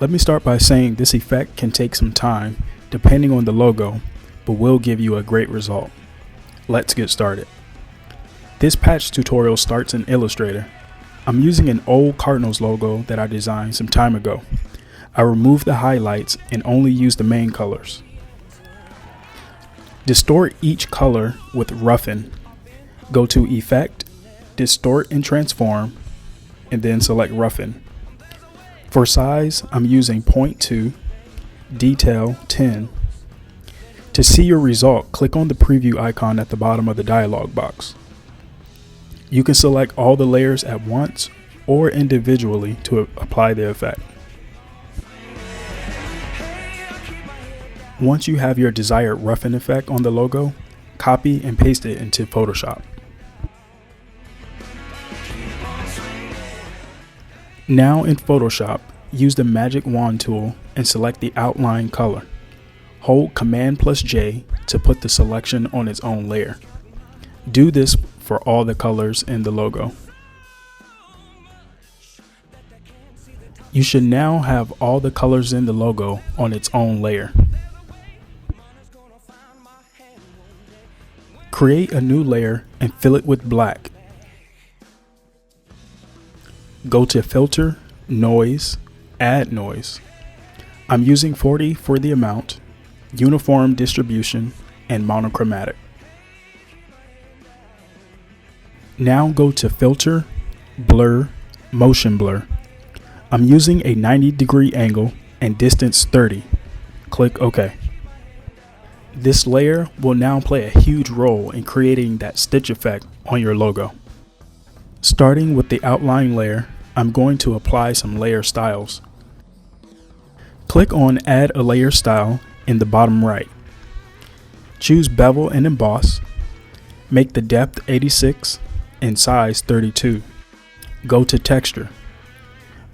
Let me start by saying this effect can take some time depending on the logo, but will give you a great result. Let's get started. This patch tutorial starts in Illustrator. I'm using an old Cardinals logo that I designed some time ago. I removed the highlights and only used the main colors. Distort each color with Roughen. Go to Effect, Distort and Transform, and then select Roughen. For size, I'm using 0.2, Detail 10. To see your result, click on the preview icon at the bottom of the dialog box. You can select all the layers at once or individually to apply the effect. Once you have your desired roughen effect on the logo, copy and paste it into Photoshop. Now in Photoshop, use the magic wand tool and select the outline color. Hold Command+J to put the selection on its own layer. Do this for all the colors in the logo. You should now have all the colors in the logo on its own layer. Create a new layer and fill it with black. Go to Filter, Noise, Add Noise. I'm using 40 for the amount, Uniform Distribution, and Monochromatic. Now go to Filter, Blur, Motion Blur. I'm using a 90-degree angle and distance 30. Click OK. This layer will now play a huge role in creating that stitch effect on your logo. Starting with the outline layer, I'm going to apply some layer styles. Click on Add a Layer Style in the bottom right. Choose Bevel and Emboss. Make the depth 86 and size 32. Go to Texture.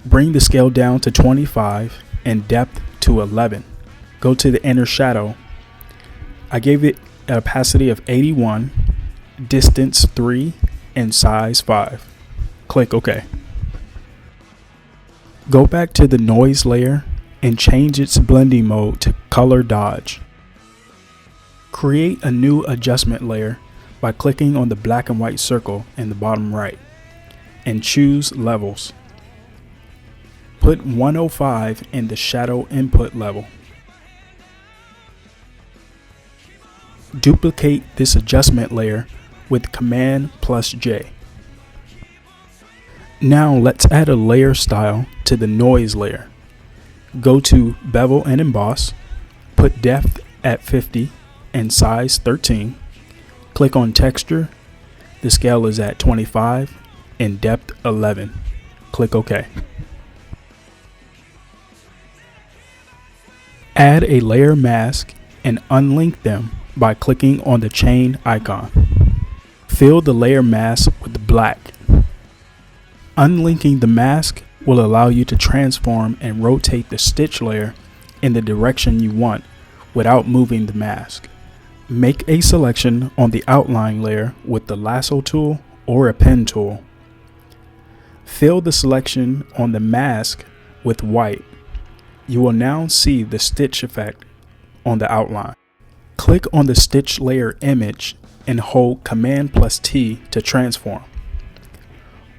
Bring the scale down to 25 and depth to 11. Go to the inner shadow. I gave it an opacity of 81, distance 3, and size 5. Click OK. Go back to the noise layer and change its blending mode to Color Dodge. Create a new adjustment layer by clicking on the black and white circle in the bottom right and choose Levels. Put 105 in the shadow input level. Duplicate this adjustment layer with Command+J. Now let's add a layer style to the noise layer. Go to Bevel and Emboss, put depth at 50 and size 13. Click on Texture. The scale is at 25 and depth 11. Click OK. Add a layer mask and unlink them by clicking on the chain icon. Fill the layer mask with black. Unlinking the mask will allow you to transform and rotate the stitch layer in the direction you want without moving the mask. Make a selection on the outline layer with the lasso tool or a pen tool. Fill the selection on the mask with white. You will now see the stitch effect on the outline. Click on the stitch layer image and hold Command+T to transform.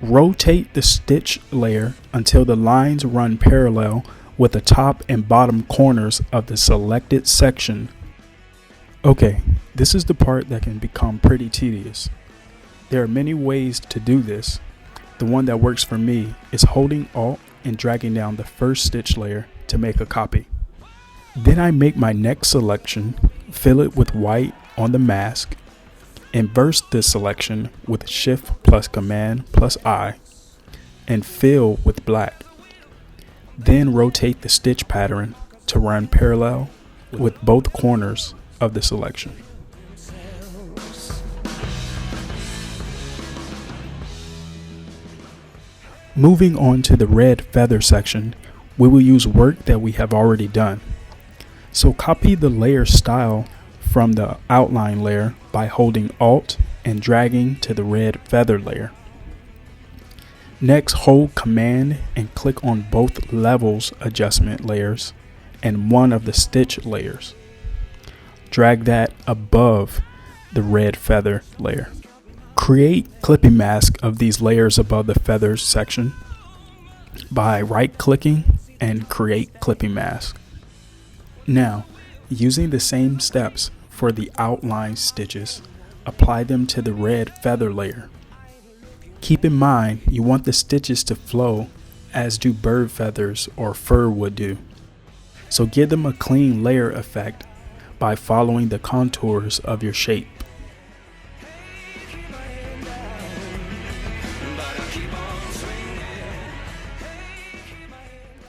Rotate the stitch layer until the lines run parallel with the top and bottom corners of the selected section. Okay, this is the part that can become pretty tedious. There are many ways to do this. The one that works for me is holding Alt and dragging down the first stitch layer to make a copy. Then I make my next selection, fill it with white on the mask, inverse this selection with Shift plus Command plus I, and fill with black. Then rotate the stitch pattern to run parallel with both corners of the selection. Moving on to the red feather section, we will use work that we have already done. So copy the layer style from the outline layer by holding Alt and dragging to the red feather layer. Next, hold Command and click on both levels adjustment layers and one of the stitch layers. Drag that above the red feather layer. Create clipping mask of these layers above the feathers section by right-clicking and create clipping mask. Now, using the same steps for the outline stitches, apply them to the red feather layer. Keep in mind you want the stitches to flow as do bird feathers or fur would do. So give them a clean layer effect by following the contours of your shape.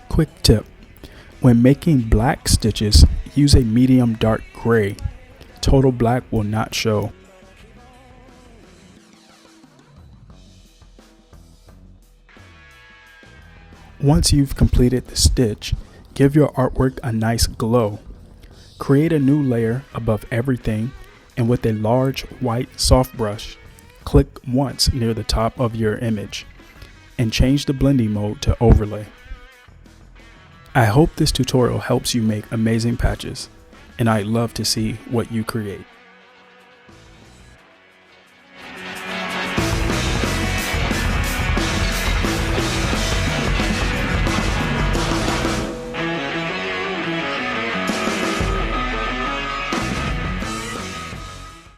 Quick tip: when making black stitches, use a medium dark gray. Total black will not show. Once you've completed the stitch, give your artwork a nice glow. Create a new layer above everything, and with a large white soft brush, click once near the top of your image and change the blending mode to overlay. I hope this tutorial helps you make amazing patches, and I'd love to see what you create.